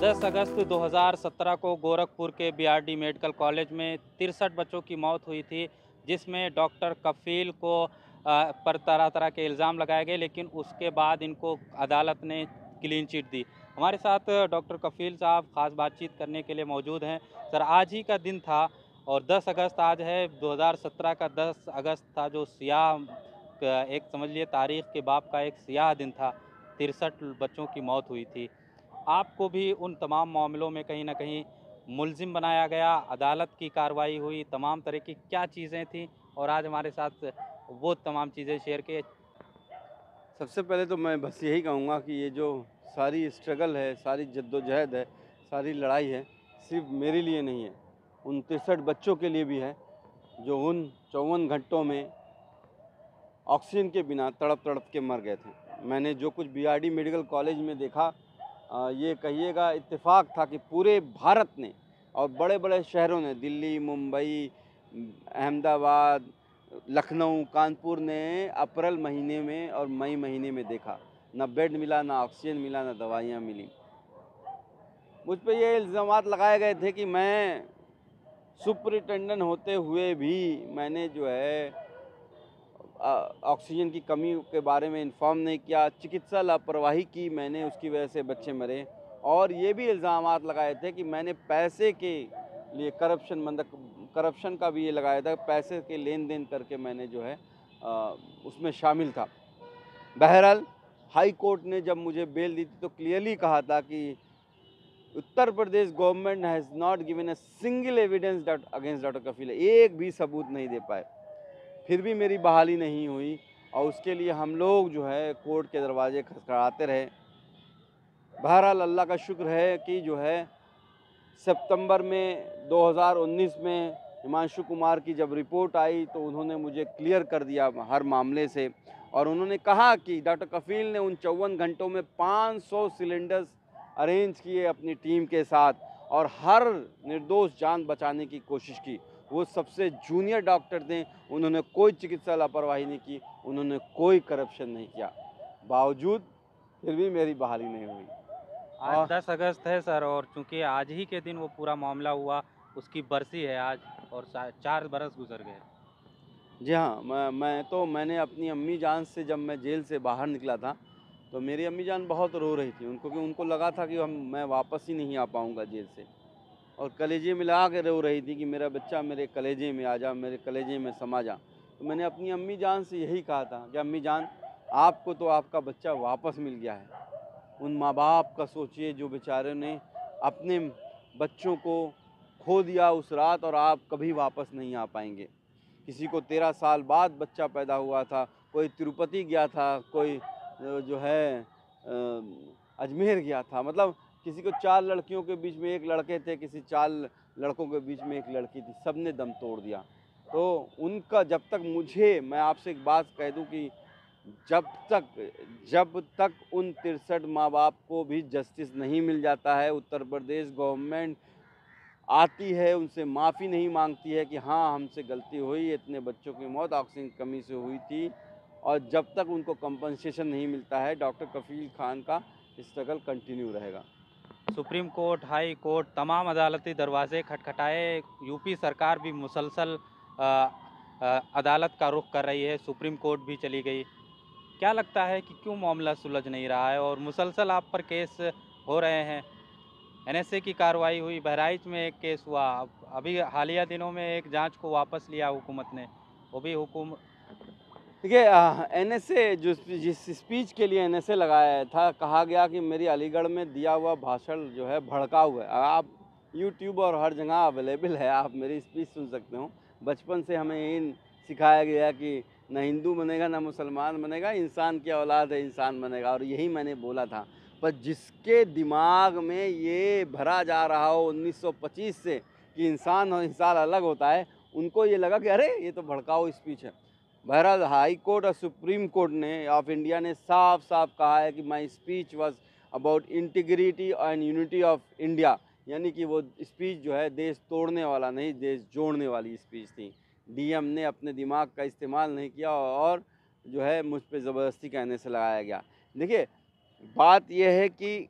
10 अगस्त 2017 को गोरखपुर के BRD medical college में 63 बच्चों की मौत हुई थी, जिसमें डॉक्टर कफ़ील को पर तरह-तरह के इल्ज़ाम लगाए गए, लेकिन उसके बाद इनको अदालत ने क्लीन चिट दी। हमारे साथ डॉक्टर कफ़ील साहब ख़ास बातचीत करने के लिए मौजूद हैं। सर, आज ही का दिन था और 10 अगस्त आज है, 2017 का 10 अगस्त था, जो सियाह एक समझ लीजिए तारीख़ के बाब का एक सियाह दिन था। 63 बच्चों की मौत हुई थी। आपको भी उन तमाम मामलों में कहीं न कहीं मुलज़िम बनाया गया, अदालत की कार्रवाई हुई, तमाम तरह की क्या चीज़ें थीं और आज हमारे साथ वो तमाम चीज़ें शेयर किए। सबसे पहले तो मैं बस यही कहूँगा कि ये जो सारी स्ट्रगल है, सारी जद्दोजहद है, सारी लड़ाई है, सिर्फ़ मेरे लिए नहीं है, उन 63 बच्चों के लिए भी है, जो उन 54 घंटों में ऑक्सीजन के बिना तड़प-तड़प के मर गए थे। मैंने जो कुछ बीआरडी मेडिकल कॉलेज में देखा, ये कहिएगा इत्तेफ़ाक था कि पूरे भारत ने और बड़े-बड़े शहरों ने, दिल्ली, मुंबई, अहमदाबाद, लखनऊ, कानपुर ने अप्रैल महीने में और मई महीने में देखा। ना बेड मिला, ना ऑक्सीजन मिला, ना दवाइयाँ मिलीं। मुझ पे ये इल्ज़ामात लगाए गए थे कि मैं सुपरिटेंडेंट होते हुए भी मैंने जो है ऑक्सीजन की कमी के बारे में इन्फॉर्म नहीं किया, चिकित्सा लापरवाही की मैंने, उसकी वजह से बच्चे मरे। और ये भी इल्ज़ामात लगाए थे कि मैंने पैसे के लिए करप्शन का भी ये लगाया था, पैसे के लेन-देन करके मैंने जो है उसमें शामिल था। बहरहाल हाई कोर्ट ने जब मुझे बेल दी थी तो क्लियरली कहा था कि Uttar Pradesh government has not given a single evidence that against doctor Kafeel, एक भी सबूत नहीं दे पाए। फिर भी मेरी बहाली नहीं हुई और उसके लिए हम लोग जो है कोर्ट के दरवाजे खटखटाते रहे। बहरहाल अल्लाह का शुक्र है कि जो है सितंबर में 2019 में हिमांशु कुमार की जब रिपोर्ट आई तो उन्होंने मुझे क्लियर कर दिया हर मामले से, और उन्होंने कहा कि डॉक्टर कफील ने उन 54 घंटों में 500 सिलेंडर्स अरेंज किए अपनी टीम के साथ और हर निर्दोष जान बचाने की कोशिश की। वो सबसे जूनियर डॉक्टर थे, उन्होंने कोई चिकित्सा लापरवाही नहीं की, उन्होंने कोई करप्शन नहीं किया। बावजूद फिर भी मेरी बहाली नहीं हुई। आज और 10 अगस्त है सर, और चूँकि आज ही के दिन वो पूरा मामला हुआ, उसकी बरसी है आज और 4 बरस गुज़र गए। जी हाँ, मैंने अपनी अम्मी जान से जब मैं जेल से बाहर निकला था, तो मेरी अम्मी जान बहुत रो रही थी। उनको लगा था कि मैं वापस ही नहीं आ पाऊँगा जेल से, और कलेजे मिला के रो रही थी कि मेरा बच्चा मेरे कलेजे में आ जा, मेरे कलेजे में समा जा। तो मैंने अपनी अम्मी जान से यही कहा था कि अम्मी जान, आपको तो आपका बच्चा वापस मिल गया है। उन माँ-बाप का सोचिए जो बेचारों ने अपने बच्चों को खो दिया उस रात, और आप कभी वापस नहीं आ पाएँगे। किसी को 13 साल बाद बच्चा पैदा हुआ था, कोई तिरुपति गया था, कोई जो है अजमेर गया था। मतलब किसी को 4 लड़कियों के बीच में 1 लड़के थे, किसी 4 लड़कों के बीच में 1 लड़की थी, सबने दम तोड़ दिया। तो उनका मैं आपसे एक बात कह दूँ कि जब तक जब तक उन 63 माँ-बाप को भी जस्टिस नहीं मिल जाता है, उत्तर प्रदेश गवर्नमेंट आती है, उनसे माफ़ी नहीं माँगती है कि हाँ, हमसे गलती हुई, इतने बच्चों की मौत ऑक्सीजन की कमी से हुई थी, और जब तक उनको कंपनसेशन नहीं मिलता है, डॉक्टर कफ़ील खान का स्ट्रगल कंटिन्यू रहेगा। सुप्रीम कोर्ट, हाई कोर्ट, तमाम अदालती दरवाजे खटखटाए, यूपी सरकार भी मुसलसल अ अदालत का रुख कर रही है, सुप्रीम कोर्ट भी चली गई। क्या लगता है कि क्यों मामला सुलझ नहीं रहा है और मुसलसल आप पर केस हो रहे हैं? एनएसए की कार्रवाई हुई, बहराइच में एक केस हुआ, अब अभी हालिया दिनों में एक जाँच को वापस लिया हुकूमत ने, वो भी हुकूम देखिए, एनएसए जिस स्पीच के लिए एनएसए लगाया था, कहा गया कि मेरी अलीगढ़ में दिया हुआ भाषण जो है भड़काऊ है। आप यूट्यूब और हर जगह अवेलेबल है, आप मेरी स्पीच सुन सकते हो। बचपन से हमें यही सिखाया गया कि ना हिंदू बनेगा, ना मुसलमान बनेगा, इंसान की औलाद है, इंसान बनेगा, और यही मैंने बोला था। पर जिसके दिमाग में ये भरा जा रहा हो 1925 से कि इंसान और इंसान अलग होता है, उनको ये लगा कि अरे! ये तो भड़काऊ स्पीच है। बहरहाल हाई कोर्ट और सुप्रीम कोर्ट ने ऑफ इंडिया ने साफ साफ कहा है कि my speech was about integrity and unity of India, यानी कि वो स्पीच जो है देश तोड़ने वाला नहीं, देश जोड़ने वाली स्पीच थी। डीएम ने अपने दिमाग का इस्तेमाल नहीं किया और जो है मुझ पे ज़बरदस्ती कहने से लगाया गया। देखिए, बात यह है कि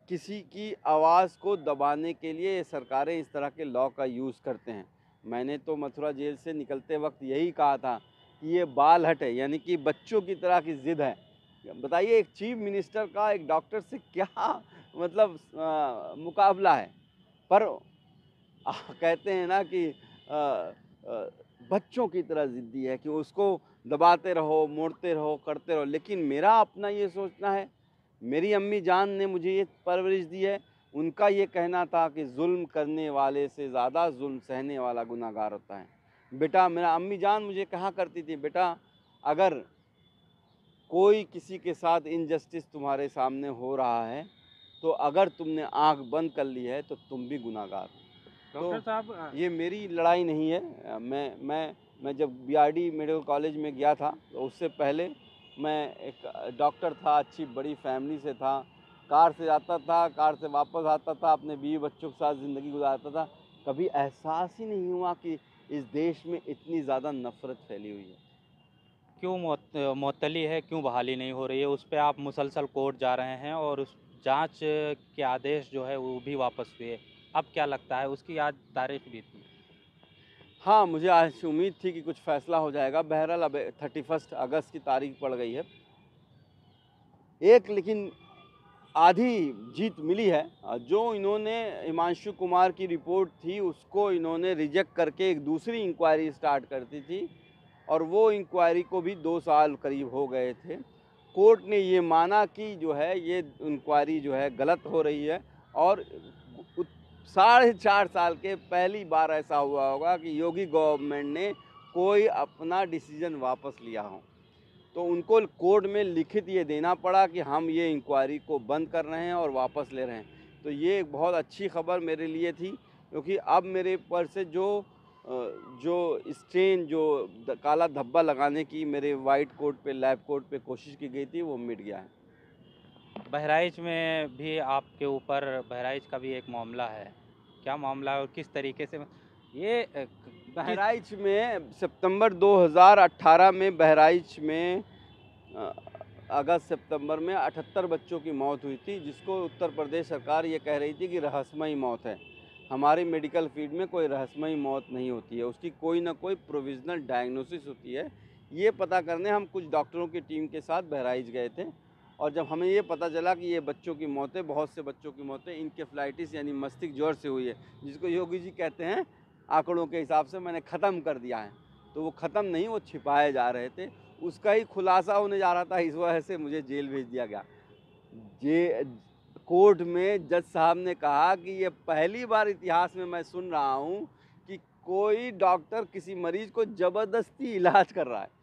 किसी की आवाज़ को दबाने के लिए ये सरकारें इस तरह के लॉ का यूज़ करते हैं। मैंने तो मथुरा जेल से निकलते वक्त यही कहा था कि ये बाल हट है, यानी कि बच्चों की तरह की ज़िद है। बताइए एक चीफ मिनिस्टर का एक डॉक्टर से क्या मतलब मुकाबला है। पर कहते हैं ना कि बच्चों की तरह ज़िद्दी है कि उसको दबाते रहो, मोड़ते रहो, करते रहो। लेकिन मेरा अपना ये सोचना है, मेरी अम्मी जान ने मुझे ये परवरिश दी है, उनका ये कहना था कि ज़ुल्म करने वाले से ज़्यादा ज़ुल्म सहने वाला गुनहगार होता है। बेटा, मेरा अम्मी जान मुझे कहा करती थी, बेटा अगर कोई किसी के साथ इनजस्टिस तुम्हारे सामने हो रहा है, तो अगर तुमने आँख बंद कर ली है तो तुम भी गुनहगार हो। डॉक्टर तो साहब ये मेरी लड़ाई नहीं है। मैं जब बीआरडी मेडिकल कॉलेज में गया था तो उससे पहले मैं एक डॉक्टर था, अच्छी बड़ी फैमिली से था, कार से जाता था, कार से वापस आता था, अपने बीवी बच्चों के साथ ज़िंदगी गुजारता था। कभी एहसास ही नहीं हुआ कि इस देश में इतनी ज़्यादा नफ़रत फैली हुई है। क्यों मुअत्तली है, क्यों बहाली नहीं हो रही है? उस पे आप मुसलसल कोर्ट जा रहे हैं और उस जांच के आदेश जो है वो भी वापस हुए। अब क्या लगता है उसकी आज तारीख भी थी? हाँ, मुझे आज उम्मीद थी कि कुछ फ़ैसला हो जाएगा। बहरहाल अब 31 अगस्त की तारीख पड़ गई है। एक लेकिन आधी जीत मिली है। जो इन्होंने हिमांशु कुमार की रिपोर्ट थी उसको इन्होंने रिजेक्ट करके एक दूसरी इंक्वायरी स्टार्ट कर दी थी और वो इंक्वायरी को भी 2 साल करीब हो गए थे। कोर्ट ने ये माना कि जो है ये इंक्वायरी जो है गलत हो रही है और उत 4.5 साल के पहली बार ऐसा हुआ होगा कि योगी गवर्नमेंट ने कोई अपना डिसीजन वापस लिया हो। तो उनको कोर्ट में लिखित ये देना पड़ा कि हम ये इंक्वायरी को बंद कर रहे हैं और वापस ले रहे हैं। तो ये एक बहुत अच्छी खबर मेरे लिए थी, क्योंकि अब मेरे ऊपर से जो स्टेन, जो काला धब्बा लगाने की मेरे वाइट कोट पे, लैब कोट पे कोशिश की गई थी, वो मिट गया है। बहराइच में भी आपके ऊपर बहराइच का भी एक मामला है। क्या मामला है और किस तरीके से ये किस बहराइच में सितंबर 2018 में बहराइच में अ, अगस्त सितंबर में 78 बच्चों की मौत हुई थी, जिसको उत्तर प्रदेश सरकार ये कह रही थी कि रहस्यमयी मौत है। हमारी मेडिकल फील्ड में कोई रहस्यमयी मौत नहीं होती है, उसकी कोई ना कोई प्रोविज़नल डायग्नोसिस होती है। ये पता करने हम कुछ डॉक्टरों की टीम के साथ बहराइच गए थे और जब हमें ये पता चला कि ये बच्चों की मौतें, बहुत से बच्चों की मौतें इनकेफ्लाइटिस यानी मस्तिष्क ज्वर से हुई है, जिसको योगी जी कहते हैं आंकड़ों के हिसाब से मैंने ख़त्म कर दिया है। तो वो ख़त्म नहीं, वो छिपाए जा रहे थे, उसका ही खुलासा होने जा रहा था, इस वजह से मुझे जेल भेज दिया गया। जे कोर्ट में जज साहब ने कहा कि ये पहली बार इतिहास में मैं सुन रहा हूँ कि कोई डॉक्टर किसी मरीज को ज़बरदस्ती इलाज कर रहा है।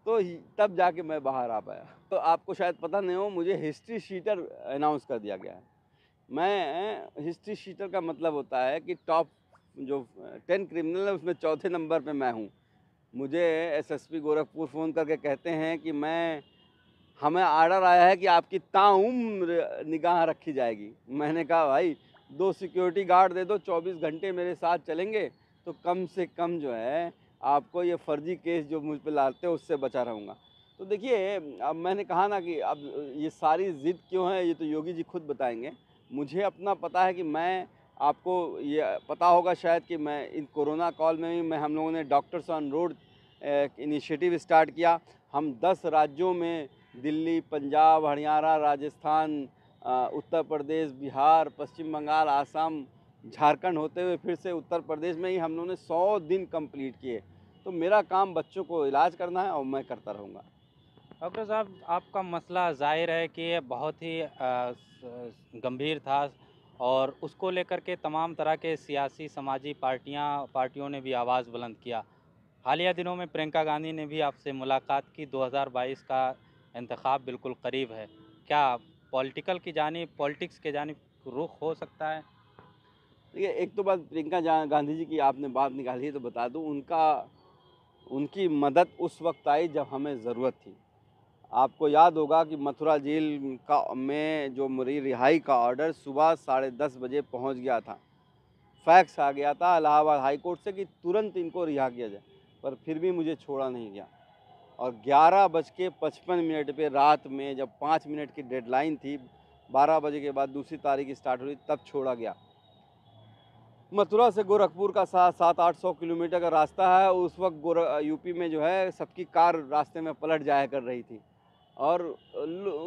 तो तब जाके मैं बाहर आ पाया। तो आपको शायद पता नहीं हो, मुझे हिस्ट्री शीटर अनाउंस कर दिया गया है। मैं हिस्ट्री शीटर का मतलब होता है कि टॉप जो 10 क्रिमिनल है उसमें चौथे नंबर पे मैं हूँ। मुझे एसएसपी गोरखपुर फ़ोन करके कहते हैं कि हमें आर्डर आया है कि आपकी ताउम्र निगाह रखी जाएगी। मैंने कहा भाई 2 सिक्योरिटी गार्ड दे दो, 24 घंटे मेरे साथ चलेंगे तो कम से कम जो है आपको ये फर्जी केस जो मुझ पे लाते हो उससे बचा रहूँगा। तो देखिए, अब मैंने कहा ना कि अब ये सारी ज़िद क्यों है, ये तो योगी जी खुद बताएँगे। मुझे अपना पता है कि मैं, आपको ये पता होगा शायद कि मैं इन कोरोना काल में भी हम लोगों ने doctors on road initiative start किया। हम 10 राज्यों में, दिल्ली, पंजाब, हरियाणा, राजस्थान, उत्तर प्रदेश, बिहार, पश्चिम बंगाल, आसाम, झारखंड होते हुए फिर से उत्तर प्रदेश में ही हम लोगों ने 100 दिन कंप्लीट किए। तो मेरा काम बच्चों को इलाज करना है और मैं करता रहूँगा। डॉक्टर साहब, आपका मसला ज़ाहिर है कि ये बहुत ही गंभीर था और उसको लेकर के तमाम तरह के सियासी समाजी पार्टियों ने भी आवाज़ बुलंद किया। हालिया दिनों में प्रियंका गांधी ने भी आपसे मुलाकात की। 2022 का इंतखाब बिल्कुल करीब है। क्या पॉलिटिक्स के जानिब रुख हो सकता है? देखिए, एक तो बात प्रियंका गांधी जी की आपने बात निकाली है तो बता दूं, उनकी मदद उस वक्त आई जब हमें ज़रूरत थी। आपको याद होगा कि मथुरा जेल का में जो मेरी रिहाई का ऑर्डर सुबह 10:30 बजे पहुंच गया था। फैक्स आ गया था इलाहाबाद हाई कोर्ट से कि तुरंत इनको रिहा किया जाए, पर फिर भी मुझे छोड़ा नहीं गया। और 11:55 पे रात में जब 5 मिनट की डेडलाइन थी, 12 बजे के बाद दूसरी तारीख स्टार्ट हुई तब छोड़ा गया। मथुरा से गोरखपुर का 700-800 किलोमीटर का रास्ता है। उस वक्त यूपी में जो है सबकी कार रास्ते में पलट जाया कर रही थी और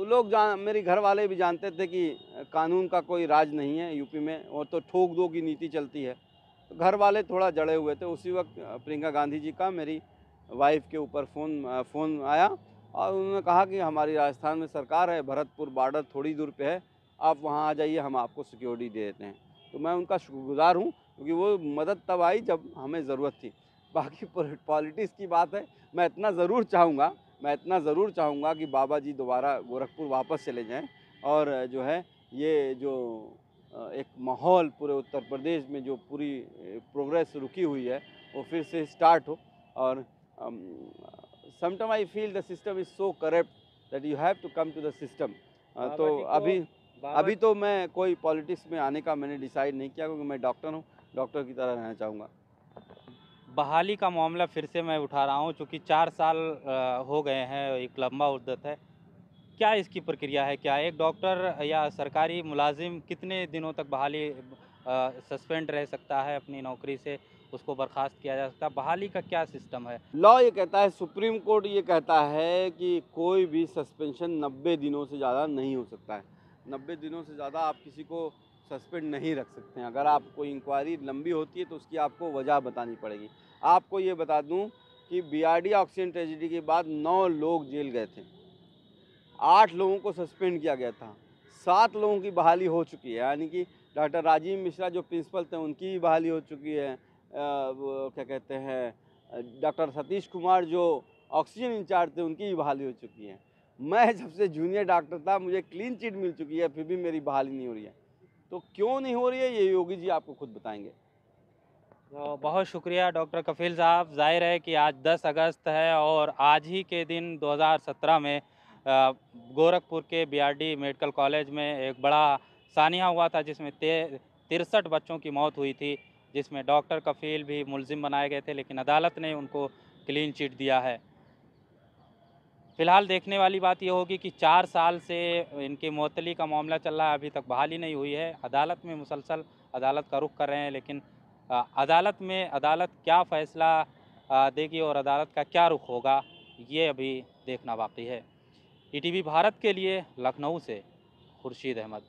लोग मेरे घर वाले भी जानते थे कि कानून का कोई राज नहीं है यूपी में और तो ठोक दो की नीति चलती है। तो घर वाले थोड़ा जड़े हुए थे। उसी वक्त प्रियंका गांधी जी का मेरी वाइफ के ऊपर फ़ोन आया और उन्होंने कहा कि हमारी राजस्थान में सरकार है, भरतपुर बॉर्डर थोड़ी दूर पे है, आप वहाँ आ जाइए, हम आपको सिक्योरिटी दे देते हैं। तो मैं उनका शुक्रगुज़ार हूँ क्योंकि वो मदद तब आई जब हमें ज़रूरत थी। बाकी पॉलिटिक्स की बात है, मैं इतना ज़रूर चाहूँगा कि बाबा जी दोबारा गोरखपुर वापस चले जाएँ और जो है ये जो एक माहौल पूरे उत्तर प्रदेश में जो पूरी प्रोग्रेस रुकी हुई है वो फिर से स्टार्ट हो। और sometime I feel the system is so corrupt that you have to come to the system. तो अभी तो मैं कोई पॉलिटिक्स में आने का मैंने डिसाइड नहीं किया क्योंकि मैं डॉक्टर हूँ, डॉक्टर की तरह रहना चाहूँगा। बहाली का मामला फिर से मैं उठा रहा हूँ, चूँकि 4 साल हो गए हैं, एक लंबा मुद्दत है। क्या इसकी प्रक्रिया है? क्या एक डॉक्टर या सरकारी मुलाजिम कितने दिनों तक बहाली सस्पेंड रह सकता है अपनी नौकरी से, उसको बर्खास्त किया जा सकता है? बहाली का क्या सिस्टम है? लॉ ये कहता है, सुप्रीम कोर्ट ये कहता है कि कोई भी सस्पेंशन 90 दिनों से ज़्यादा नहीं हो सकता है। 90 दिनों से ज़्यादा आप किसी को सस्पेंड नहीं रख सकते हैं। अगर आप कोई इंक्वायरी लंबी होती है तो उसकी आपको वजह बतानी पड़ेगी। आपको ये बता दूं कि बीआरडी ऑक्सीजन ट्रेजेडी के बाद 9 लोग जेल गए थे, 8 लोगों को सस्पेंड किया गया था, 7 लोगों की बहाली हो चुकी है। यानी कि डॉक्टर राजीव मिश्रा जो प्रिंसिपल थे उनकी भी बहाली हो चुकी है। वो क्या कहते हैं, डॉक्टर सतीश कुमार जो ऑक्सीजन इंचार्ज थे उनकी भी बहाली हो चुकी है। मैं जब से जूनियर डॉक्टर था मुझे क्लीन चिट मिल चुकी है, फिर भी मेरी बहाली नहीं हो रही है। तो क्यों नहीं हो रही है ये योगी जी आपको खुद बताएंगे। तो बहुत शुक्रिया डॉक्टर कफ़ील साहब। ज़ाहिर है कि आज 10 अगस्त है और आज ही के दिन 2017 में गोरखपुर के बीआरडी मेडिकल कॉलेज में एक बड़ा सानिया हुआ था जिसमें 63 बच्चों की मौत हुई थी, जिसमें डॉक्टर कफ़ील भी मुलजिम बनाए गए थे, लेकिन अदालत ने उनको क्लीन चिट दिया है। फ़िलहाल देखने वाली बात ये होगी कि 4 साल से इनकी मुअत्तली का मामला चल रहा है, अभी तक बहाली नहीं हुई है। अदालत में मुसलसल अदालत का रुख कर रहे हैं, लेकिन अदालत क्या फ़ैसला देगी और अदालत का क्या रुख होगा, ये अभी देखना बाकी है। ईटीवी भारत के लिए लखनऊ से खुर्शीद अहमद।